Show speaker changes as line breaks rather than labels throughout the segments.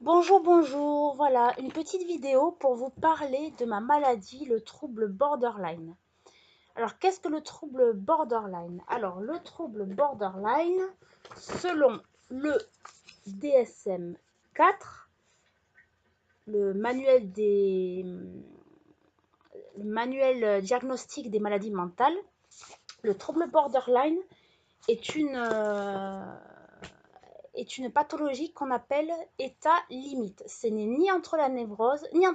Bonjour, bonjour, voilà une petite vidéo pour vous parler de ma maladie, le trouble borderline. Alors, qu'est-ce que le trouble borderline? Alors, le trouble borderline, selon le DSM-4, le manuel le manuel diagnostic des maladies mentales, le trouble borderline est une pathologie qu'on appelle état limite. Ce n'est ni entre la névrose, ni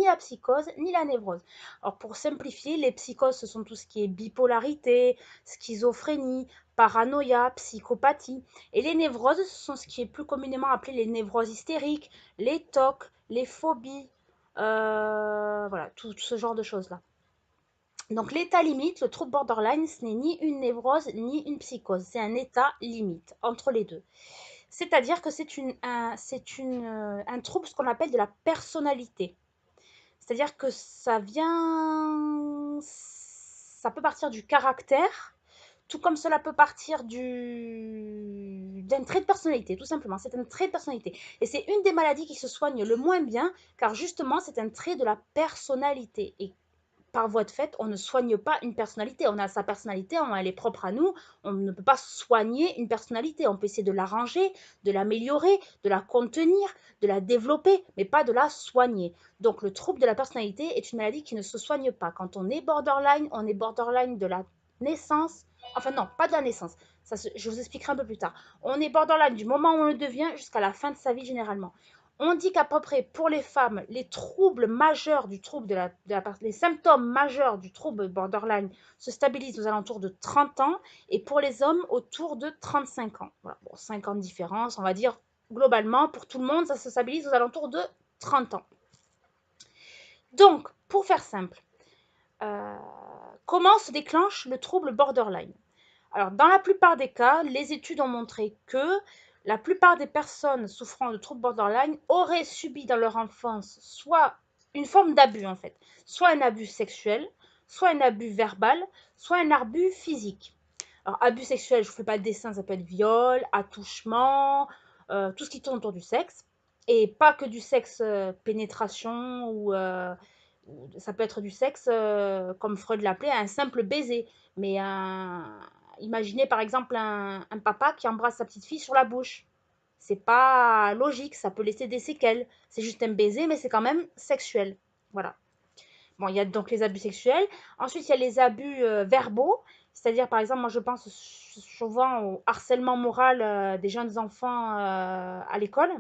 la psychose, ni la névrose. Alors pour simplifier, les psychoses, ce sont tout ce qui est bipolarité, schizophrénie, paranoïa, psychopathie. Et les névroses, ce sont ce qui est plus communément appelé les névroses hystériques, les TOC, les phobies, voilà, tout ce genre de choses-là. Donc l'état limite, le trouble borderline, ce n'est ni une névrose ni une psychose, c'est un état limite entre les deux. C'est-à-dire que un trouble, ce qu'on appelle de la personnalité. C'est-à-dire que ça peut partir du caractère, tout comme cela peut partir d'un trait de personnalité, tout simplement. C'est un trait de personnalité. Et c'est une des maladies qui se soigne le moins bien, car justement, c'est un trait de la personnalité. Et par voie de fait, on ne soigne pas une personnalité. On a sa personnalité, elle est propre à nous. On ne peut pas soigner une personnalité. On peut essayer de l'arranger, de l'améliorer, de la contenir, de la développer, mais pas de la soigner. Donc le trouble de la personnalité est une maladie qui ne se soigne pas. Quand on est borderline de la naissance. Enfin non, pas de la naissance. Ça, je vous expliquerai un peu plus tard. On est borderline du moment où on le devient jusqu'à la fin de sa vie généralement. On dit qu'à peu près pour les femmes, les troubles majeurs du trouble les symptômes majeurs du trouble borderline se stabilisent aux alentours de 30 ans et pour les hommes autour de 35 ans. Voilà, bon, 5 ans de différence, on va dire globalement pour tout le monde, ça se stabilise aux alentours de 30 ans. Donc, pour faire simple, euh, comment se déclenche le trouble borderline? Alors, dans la plupart des cas, les études ont montré que la plupart des personnes souffrant de troubles borderline auraient subi dans leur enfance soit une forme d'abus en fait, soit un abus sexuel, soit un abus verbal, soit un abus physique. Alors, abus sexuel, je ne vous fais pas le dessin, ça peut être viol, attouchement, tout ce qui tourne autour du sexe. Et pas que du sexe pénétration ou ça peut être du sexe, comme Freud l'appelait, un simple baiser. Mais imaginez par exemple un papa qui embrasse sa petite fille sur la bouche. C'est pas logique, ça peut laisser des séquelles. C'est juste un baiser, mais c'est quand même sexuel. Voilà. Bon, il y a donc les abus sexuels. Ensuite, il y a les abus verbaux. C'est-à-dire, par exemple, moi je pense souvent au harcèlement moral des jeunes enfants à l'école.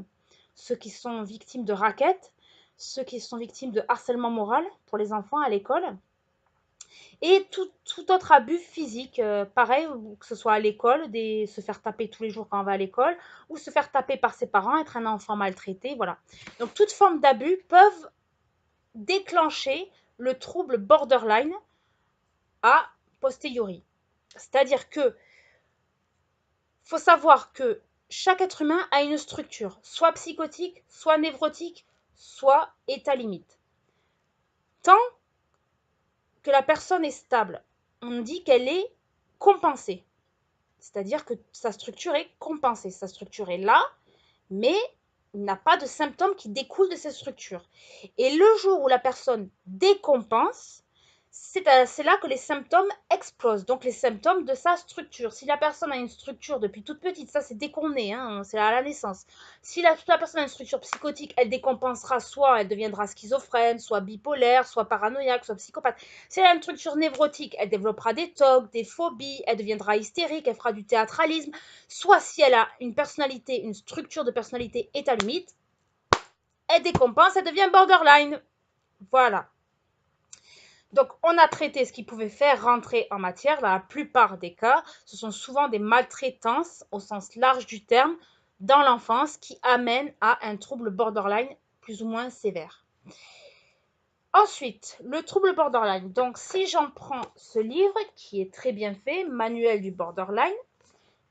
Ceux qui sont victimes de raquettes, ceux qui sont victimes de harcèlement moral pour les enfants à l'école. Et tout autre abus physique, pareil, que ce soit à l'école, se faire taper tous les jours quand on va à l'école, ou se faire taper par ses parents, être un enfant maltraité, voilà. Donc toute forme d'abus peuvent déclencher le trouble borderline a posteriori. C'est-à-dire que faut savoir que chaque être humain a une structure, soit psychotique, soit névrotique, soit état limite. Tant que la personne est stable, on dit qu'elle est compensée. C'est-à-dire que sa structure est compensée. Sa structure est là, mais il n'a pas de symptômes qui découlent de cette structure. Et le jour où la personne décompense, c'est là que les symptômes explosent, donc les symptômes de sa structure. Si la personne a une structure depuis toute petite, ça c'est dès qu'on est, hein, c'est à la naissance. Si toute la personne a une structure psychotique, elle décompensera, soit elle deviendra schizophrène, soit bipolaire, soit paranoïaque, soit psychopathe. Si elle a une structure névrotique, elle développera des TOC, des phobies, elle deviendra hystérique, elle fera du théâtralisme. Soit si elle a une personnalité, une structure de personnalité état limite, elle décompense, elle devient borderline. Voilà. Donc, on a traité ce qui pouvait faire rentrer en matière. Dans la plupart des cas, ce sont souvent des maltraitances au sens large du terme dans l'enfance qui amènent à un trouble borderline plus ou moins sévère. Ensuite, le trouble borderline. Donc, si j'en prends ce livre qui est très bien fait, Manuel du borderline,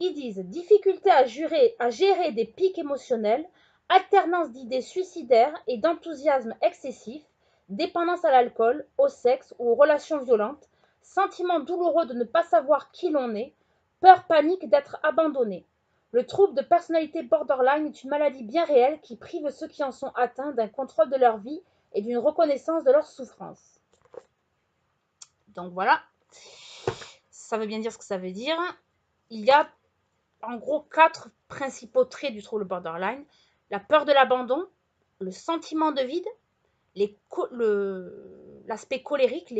ils disent difficulté à gérer des pics émotionnels, alternance d'idées suicidaires et d'enthousiasme excessif, dépendance à l'alcool, au sexe ou aux relations violentes, sentiment douloureux de ne pas savoir qui l'on est, peur panique d'être abandonné. Le trouble de personnalité borderline est une maladie bien réelle qui prive ceux qui en sont atteints d'un contrôle de leur vie et d'une reconnaissance de leurs souffrances. Donc voilà, ça veut bien dire ce que ça veut dire. Il y a en gros 4 principaux traits du trouble borderline. La peur de l'abandon, le sentiment de vide, l'aspect colérique,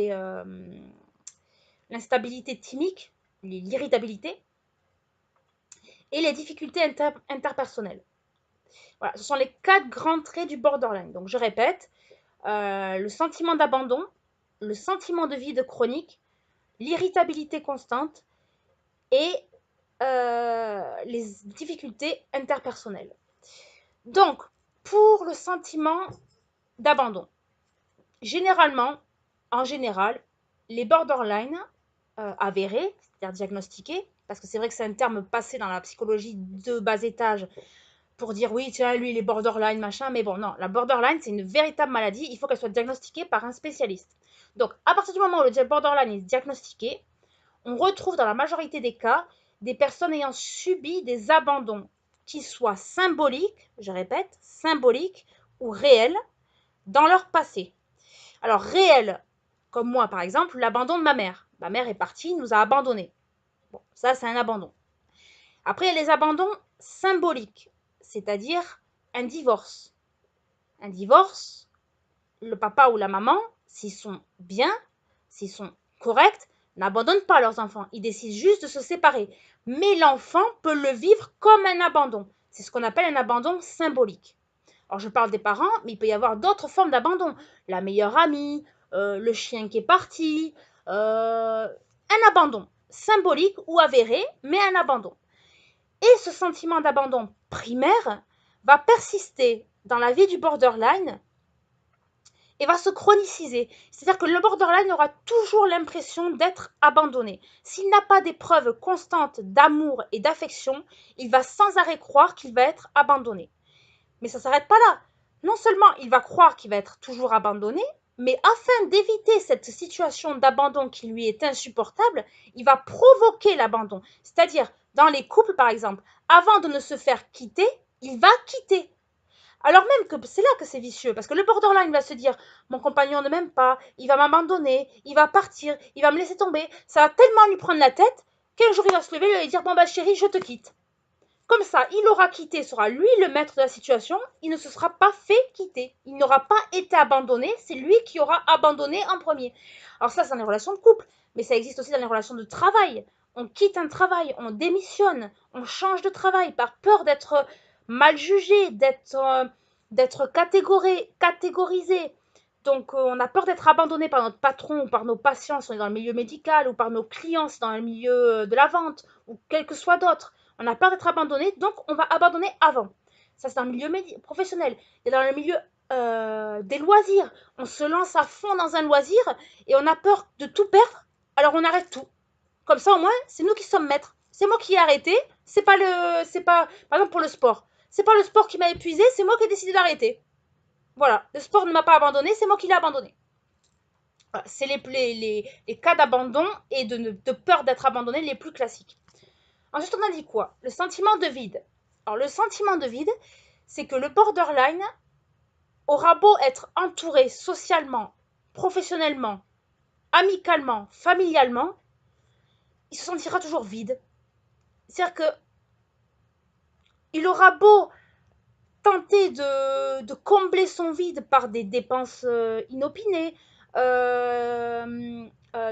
l'instabilité thymique, l'irritabilité et les difficultés interpersonnelles. Voilà, ce sont les 4 grands traits du borderline. Donc je répète, le sentiment d'abandon, le sentiment de vide chronique, l'irritabilité constante et les difficultés interpersonnelles. Donc, pour le sentiment d'abandon, généralement, en général, les borderline avérés, c'est-à-dire diagnostiqués, parce que c'est vrai que c'est un terme passé dans la psychologie de bas étage pour dire oui, tiens, lui, il est borderline, machin, mais bon, non, la borderline, c'est une véritable maladie, il faut qu'elle soit diagnostiquée par un spécialiste. Donc, à partir du moment où le borderline est diagnostiqué, on retrouve dans la majorité des cas des personnes ayant subi des abandons, qui soient symboliques, je répète, symboliques ou réels, dans leur passé. Alors, réel, comme moi par exemple, l'abandon de ma mère. Ma mère est partie, nous a abandonnés. Bon, ça c'est un abandon. Après, il y a les abandons symboliques, c'est-à-dire un divorce. Un divorce, le papa ou la maman, s'ils sont bien, s'ils sont corrects, n'abandonnent pas leurs enfants. Ils décident juste de se séparer. Mais l'enfant peut le vivre comme un abandon. C'est ce qu'on appelle un abandon symbolique. Alors je parle des parents, mais il peut y avoir d'autres formes d'abandon. La meilleure amie, le chien qui est parti, un abandon symbolique ou avéré, mais un abandon. Et ce sentiment d'abandon primaire va persister dans la vie du borderline et va se chroniciser. C'est-à-dire que le borderline aura toujours l'impression d'être abandonné. S'il n'a pas des preuves constantes d'amour et d'affection, il va sans arrêt croire qu'il va être abandonné. Mais ça ne s'arrête pas là. Non seulement il va croire qu'il va être toujours abandonné, mais afin d'éviter cette situation d'abandon qui lui est insupportable, il va provoquer l'abandon. C'est-à-dire, dans les couples par exemple, avant de ne se faire quitter, il va quitter. Alors même que c'est là que c'est vicieux, parce que le borderline va se dire, mon compagnon ne m'aime pas, il va m'abandonner, il va partir, il va me laisser tomber, ça va tellement lui prendre la tête, qu'un jour il va se lever et lui dire, bon bah chérie, je te quitte. Comme ça, il aura quitté, sera lui le maître de la situation, il ne se sera pas fait quitter. Il n'aura pas été abandonné, c'est lui qui aura abandonné en premier. Alors ça, c'est dans les relations de couple, mais ça existe aussi dans les relations de travail. On quitte un travail, on démissionne, on change de travail par peur d'être mal jugé, d'être catégorisé. Donc on a peur d'être abandonné par notre patron ou par nos patients si on est dans le milieu médical ou par nos clients si dans le milieu de la vente ou quel que soit d'autre. On a peur d'être abandonné, donc on va abandonner avant. Ça, c'est dans le milieu professionnel. Et dans le milieu des loisirs, on se lance à fond dans un loisir et on a peur de tout perdre, alors on arrête tout. Comme ça, au moins, c'est nous qui sommes maîtres. C'est moi qui ai arrêté. C'est pas, par exemple, pour le sport. C'est pas le sport qui m'a épuisé, c'est moi qui ai décidé d'arrêter. Voilà, le sport ne m'a pas abandonné, c'est moi qui l'ai abandonné. Voilà, c'est les cas d'abandon et de peur d'être abandonné les plus classiques. Ensuite, on a dit quoi? Le sentiment de vide. Alors, le sentiment de vide, c'est que le borderline aura beau être entouré socialement, professionnellement, amicalement, familialement, il se sentira toujours vide. C'est-à-dire que il aura beau tenter de combler son vide par des dépenses inopinées,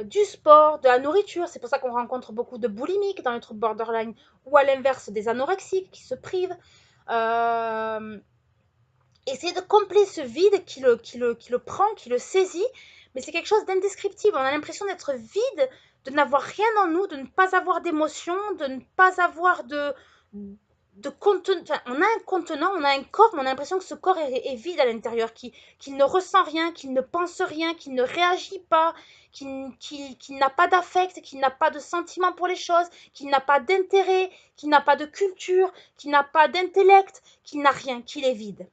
du sport, de la nourriture. C'est pour ça qu'on rencontre beaucoup de boulimiques dans les troubles borderline, ou à l'inverse des anorexiques qui se privent. Essayer de combler ce vide qui le prend, qui le saisit, mais c'est quelque chose d'indescriptible. On a l'impression d'être vide, de n'avoir rien en nous, de ne pas avoir d'émotion, de ne pas avoir de contenant. Enfin, on a un contenant, on a un corps, mais on a l'impression que ce corps est vide à l'intérieur, qu'il ne ressent rien, qu'il ne pense rien, qu'il ne réagit pas, qu'il n'a pas d'affect, qu'il n'a pas de sentiment pour les choses, qu'il n'a pas d'intérêt, qu'il n'a pas de culture, qu'il n'a pas d'intellect, qu'il n'a rien, qu'il est vide.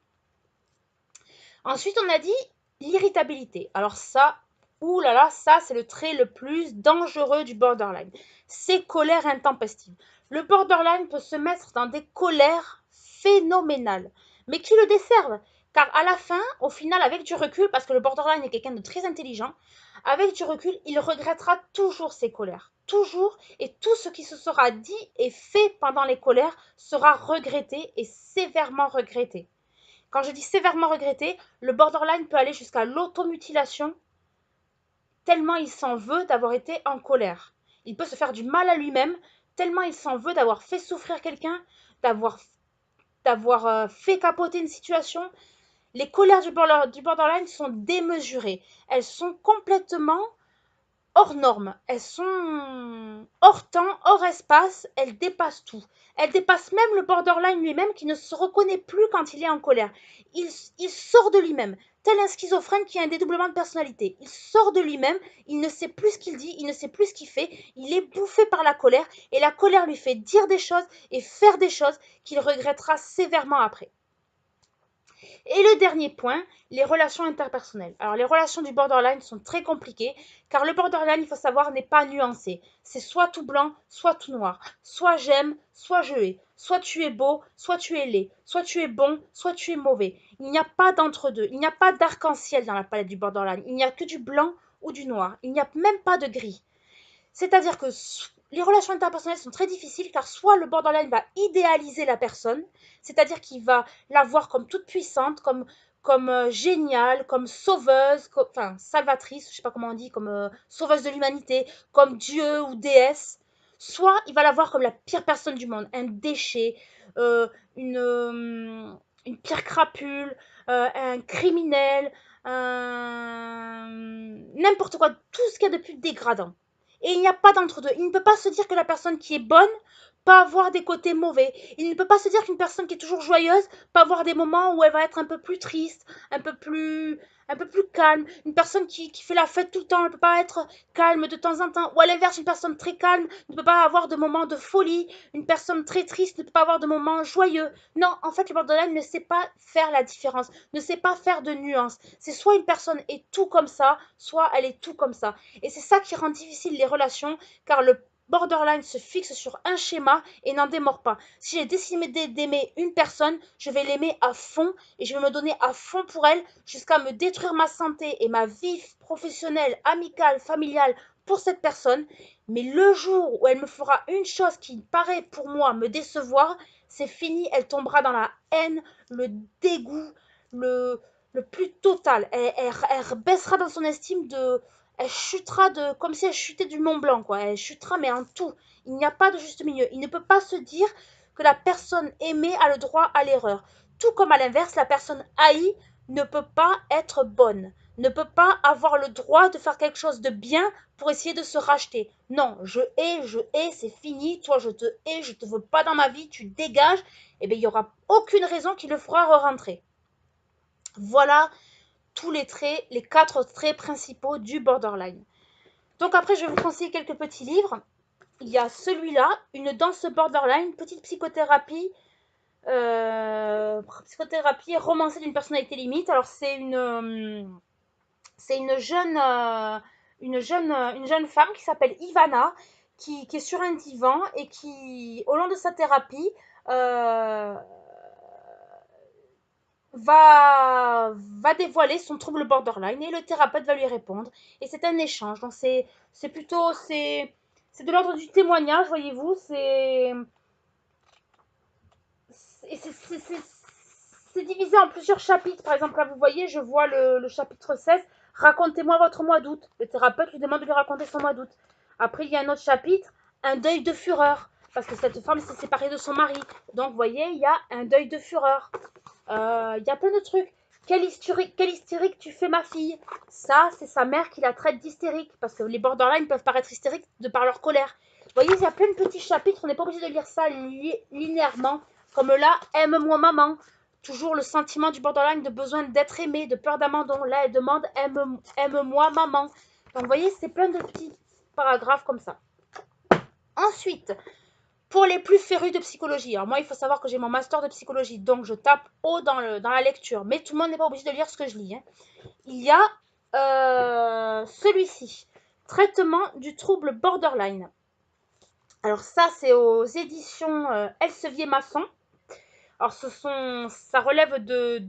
Ensuite, on a dit l'irritabilité. Alors ça, oulala, ça c'est le trait le plus dangereux du borderline. C'est colère intempestive. Le borderline peut se mettre dans des colères phénoménales, mais qui le desservent. Car à la fin, au final, avec du recul, parce que le borderline est quelqu'un de très intelligent, avec du recul, il regrettera toujours ses colères. Toujours, et tout ce qui se sera dit et fait pendant les colères sera regretté et sévèrement regretté. Quand je dis sévèrement regretté, le borderline peut aller jusqu'à l'automutilation tellement il s'en veut d'avoir été en colère. Il peut se faire du mal à lui-même tellement il s'en veut d'avoir fait souffrir quelqu'un, d'avoir fait capoter une situation. Les colères du borderline sont démesurées. Elles sont complètement hors normes. Elles sont hors temps, hors espace. Elles dépassent tout. Elles dépassent même le borderline lui-même qui ne se reconnaît plus quand il est en colère. Il sort de lui-même, tel un schizophrène qui a un dédoublement de personnalité. Il sort de lui-même, il ne sait plus ce qu'il dit, il ne sait plus ce qu'il fait. Il est bouffé par la colère et la colère lui fait dire des choses et faire des choses qu'il regrettera sévèrement après. Et le dernier point, les relations interpersonnelles. Alors les relations du borderline sont très compliquées car le borderline, il faut savoir, n'est pas nuancé. C'est soit tout blanc, soit tout noir. Soit j'aime, soit je hais. Soit tu es beau, soit tu es laid. Soit tu es bon, soit tu es mauvais. Il n'y a pas d'entre-deux. Il n'y a pas d'arc-en-ciel dans la palette du borderline. Il n'y a que du blanc ou du noir. Il n'y a même pas de gris. C'est-à-dire que les relations interpersonnelles sont très difficiles car soit le borderline va idéaliser la personne, c'est-à-dire qu'il va la voir comme toute puissante, comme géniale, comme sauveuse, enfin salvatrice, je sais pas comment on dit, comme sauveuse de l'humanité, comme Dieu ou déesse. Soit il va la voir comme la pire personne du monde, un déchet, euh, une, euh, une pierre crapule, un criminel, n'importe quoi, tout ce qu'il y a de plus dégradant. Et il n'y a pas d'entre-deux. Il ne peut pas se dire que la personne qui est bonne peut avoir des côtés mauvais. Il ne peut pas se dire qu'une personne qui est toujours joyeuse peut avoir des moments où elle va être un peu plus triste, un peu plus calme. Une personne qui fait la fête tout le temps, elle ne peut pas être calme de temps en temps. Ou à l'inverse, une personne très calme ne peut pas avoir de moments de folie. Une personne très triste ne peut pas avoir de moments joyeux. Non, en fait, le borderline ne sait pas faire la différence, ne sait pas faire de nuances. C'est soit une personne est tout comme ça, soit elle est tout comme ça. Et c'est ça qui rend difficile les relations, car le borderline se fixe sur un schéma et n'en démord pas. Si j'ai décidé d'aimer une personne, je vais l'aimer à fond et je vais me donner à fond pour elle jusqu'à me détruire ma santé et ma vie professionnelle, amicale, familiale pour cette personne. Mais le jour où elle me fera une chose qui paraît pour moi me décevoir, c'est fini, elle tombera dans la haine, le dégoût, le plus total. Elle baissera dans son estime de, elle chutera de, comme si elle chutait du Mont Blanc, quoi. Elle chutera, mais en tout. Il n'y a pas de juste milieu. Il ne peut pas se dire que la personne aimée a le droit à l'erreur. Tout comme à l'inverse, la personne haïe ne peut pas être bonne, ne peut pas avoir le droit de faire quelque chose de bien pour essayer de se racheter. Non, je hais, c'est fini. Toi, je te hais, je te veux pas dans ma vie, tu dégages. Eh bien, il n'y aura aucune raison qui le fera re-rentrer. Voilà tous les traits, les 4 traits principaux du borderline. Donc après, je vais vous conseiller quelques petits livres. Il y a celui-là, Une danse borderline, petite psychothérapie romancée d'une personnalité limite. Alors c'est une jeune femme qui s'appelle Ivana, qui est sur un divan et qui, au long de sa thérapie, euh, va dévoiler son trouble borderline et le thérapeute va lui répondre. Et c'est un échange. Donc c'est plutôt c'est de l'ordre du témoignage, voyez-vous. C'est divisé en plusieurs chapitres. Par exemple, là vous voyez, je vois le chapitre 16. Racontez-moi votre mois d'août. Le thérapeute lui demande de lui raconter son mois d'août. Après, il y a un autre chapitre, un deuil de fureur. Parce que cette femme s'est séparée de son mari. Donc, vous voyez, il y a un deuil de fureur. Il y a plein de trucs. Quelle hystérique tu fais, ma fille? Ça, c'est sa mère qui la traite d'hystérique. Parce que les borderline peuvent paraître hystériques de par leur colère. Vous voyez, il y a plein de petits chapitres. On n'est pas obligé de lire ça linéairement. Comme là, aime-moi maman. Toujours le sentiment du borderline de besoin d'être aimé, de peur d'abandon. Là, elle demande aime-moi maman. Donc, vous voyez, c'est plein de petits paragraphes comme ça. Ensuite, pour les plus férus de psychologie, alors moi il faut savoir que j'ai mon master de psychologie, donc je tape haut dans la lecture, mais tout le monde n'est pas obligé de lire ce que je lis. Hein. Il y a celui-ci, Traitement du trouble borderline. Alors ça, c'est aux éditions Elsevier Masson. Alors ça relève de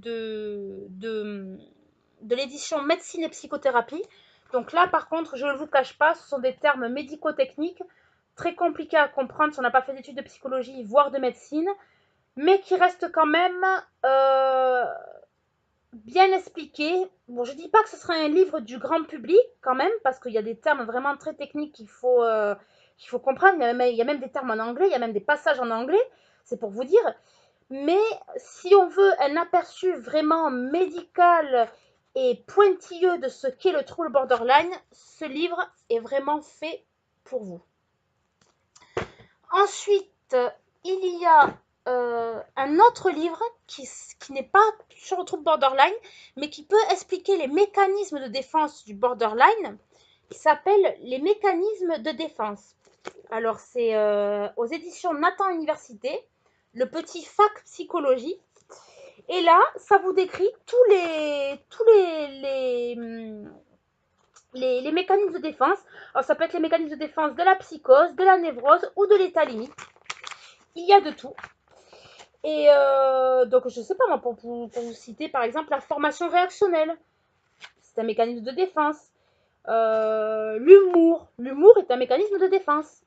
l'édition médecine et psychothérapie. Donc là, par contre, je ne vous cache pas, ce sont des termes médico-techniques très compliqués à comprendre si on n'a pas fait d'études de psychologie, voire de médecine, mais qui restent quand même bien expliqués. Bon, je ne dis pas que ce sera un livre du grand public quand même, parce qu'il y a des termes vraiment très techniques qu'il faut comprendre. Il y a même des termes en anglais, il y a même des passages en anglais, c'est pour vous dire. Mais si on veut un aperçu vraiment médical et pointilleux de ce qu'est le trouble borderline, ce livre est vraiment fait pour vous. Ensuite, il y a un autre livre qui n'est pas sur le trouble borderline, mais qui peut expliquer les mécanismes de défense du borderline. Il s'appelle Les mécanismes de défense. Alors, c'est aux éditions Nathan Université, le petit fac psychologie. Et là, ça vous décrit tous les mécanismes de défense. Alors, ça peut être les mécanismes de défense de la psychose, de la névrose ou de l'état limite. Il y a de tout. Et donc, je ne sais pas, moi, pour vous citer, par exemple, la formation réactionnelle. C'est un mécanisme de défense. L'humour. L'humour est un mécanisme de défense.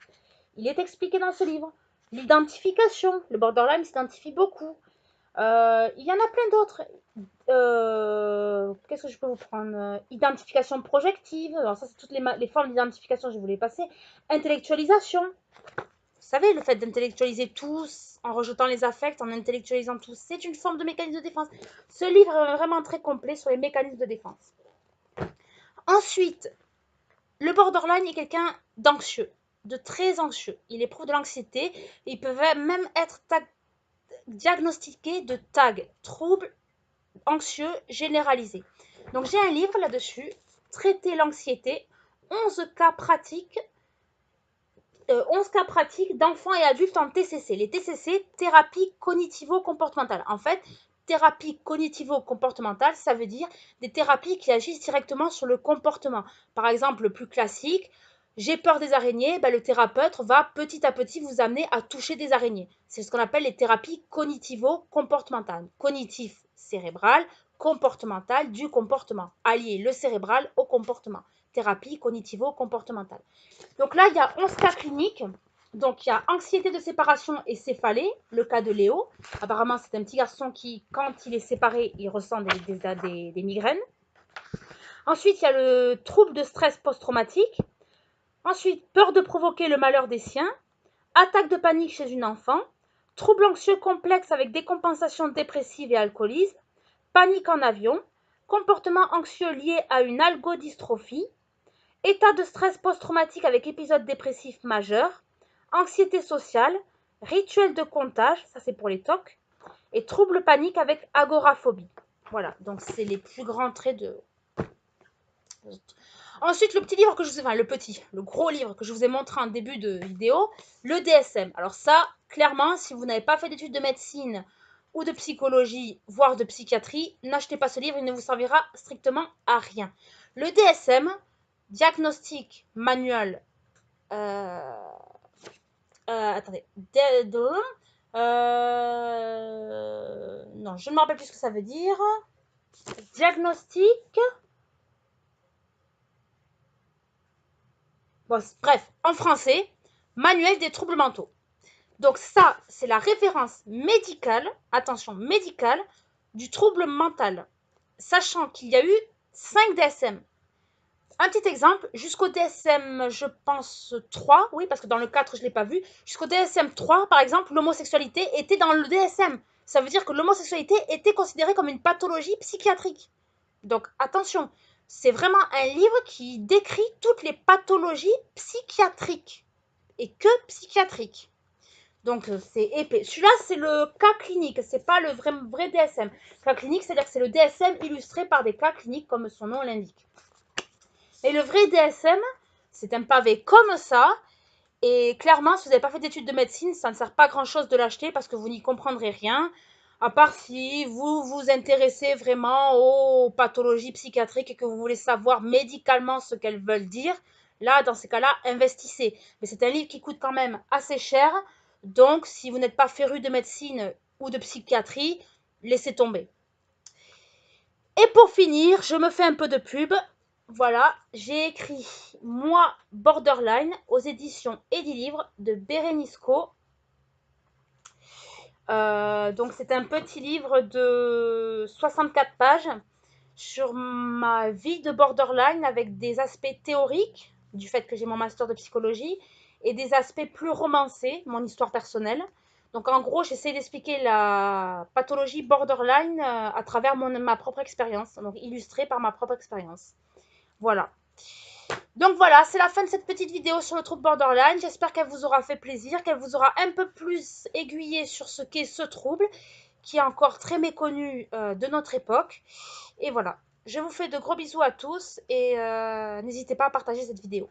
Il est expliqué dans ce livre. L'identification. Le borderline s'identifie beaucoup. Il y en a plein d'autres. Qu'est-ce que je peux vous prendre? Identification projective. Alors ça, c'est toutes les formes d'identification, je vais vous les passer. Intellectualisation. Vous savez, le fait d'intellectualiser tous, en rejetant les affects, en intellectualisant tous, c'est une forme de mécanisme de défense. Ce livre est vraiment très complet sur les mécanismes de défense. Ensuite, le borderline est quelqu'un d'anxieux, de très anxieux. Il éprouve de l'anxiété. Il peut même être diagnostiqué de TAG, trouble anxieux généralisé. Donc j'ai un livre là-dessus, Traiter l'anxiété, 11 cas pratiques d'enfants et adultes en TCC. Les TCC, thérapie cognitivo-comportementale. En fait, thérapie cognitivo-comportementale, ça veut dire des thérapies qui agissent directement sur le comportement. Par exemple, le plus classique, j'ai peur des araignées, le thérapeute va petit à petit vous amener à toucher des araignées. C'est ce qu'on appelle les thérapies cognitivo-comportementales. Cognitif, cérébral, comportemental, du comportement. Allier le cérébral au comportement. Thérapie cognitivo-comportementale. Donc là, il y a 11 cas cliniques. Donc il y a anxiété de séparation et céphalée, le cas de Léo. Apparemment, c'est un petit garçon qui, quand il est séparé, il ressent des migraines. Ensuite, il y a le trouble de stress post-traumatique. Ensuite, peur de provoquer le malheur des siens. Attaque de panique chez une enfant. Trouble anxieux complexe avec décompensation dépressive et alcoolisme. Panique en avion. Comportement anxieux lié à une algodystrophie. État de stress post-traumatique avec épisode dépressif majeur, anxiété sociale, rituel de comptage, ça c'est pour les TOC, et trouble panique avec agoraphobie. Voilà, donc c'est les plus grands traits de... Ensuite, le petit livre que je vous ai... Enfin, le gros livre que je vous ai montré en début de vidéo, le DSM. Alors ça, clairement, si vous n'avez pas fait d'études de médecine ou de psychologie, voire de psychiatrie, n'achetez pas ce livre, il ne vous servira strictement à rien. Le DSM, diagnostic manuel. Attendez. Non, je ne me rappelle plus ce que ça veut dire. Diagnostic. Bon, bref, en français, manuel des troubles mentaux. Donc ça, c'est la référence médicale, attention, médicale, du trouble mental. Sachant qu'il y a eu 5 DSM. Un petit exemple, jusqu'au DSM, je pense 3, oui, parce que dans le 4, je ne l'ai pas vu. Jusqu'au DSM 3, par exemple, l'homosexualité était dans le DSM. Ça veut dire que l'homosexualité était considérée comme une pathologie psychiatrique. Donc, attention, c'est vraiment un livre qui décrit toutes les pathologies psychiatriques. Et que psychiatriques. Donc, c'est épais. Celui-là, c'est le cas clinique, c'est pas le vrai DSM. Cas clinique, c'est-à-dire que c'est le DSM illustré par des cas cliniques, comme son nom l'indique. Et le vrai DSM, c'est un pavé comme ça. Et clairement, si vous n'avez pas fait d'études de médecine, ça ne sert pas à grand-chose de l'acheter parce que vous n'y comprendrez rien. À part si vous vous intéressez vraiment aux pathologies psychiatriques et que vous voulez savoir médicalement ce qu'elles veulent dire. Là, dans ces cas-là, investissez. Mais c'est un livre qui coûte quand même assez cher. Donc, si vous n'êtes pas féru de médecine ou de psychiatrie, laissez tomber. Et pour finir, je me fais un peu de pub. Voilà, j'ai écrit Moi Borderline aux éditions Edilivre de Bérénice Co. Donc c'est un petit livre de 64 pages sur ma vie de borderline avec des aspects théoriques du fait que j'ai mon master de psychologie et des aspects plus romancés, mon histoire personnelle. Donc en gros, j'essaie d'expliquer la pathologie borderline à travers ma propre expérience, donc illustrée par ma propre expérience. Voilà. Donc voilà, c'est la fin de cette petite vidéo sur le trouble borderline. J'espère qu'elle vous aura fait plaisir, qu'elle vous aura un peu plus aiguillé sur ce qu'est ce trouble, qui est encore très méconnu de notre époque. Et voilà, je vous fais de gros bisous à tous et n'hésitez pas à partager cette vidéo.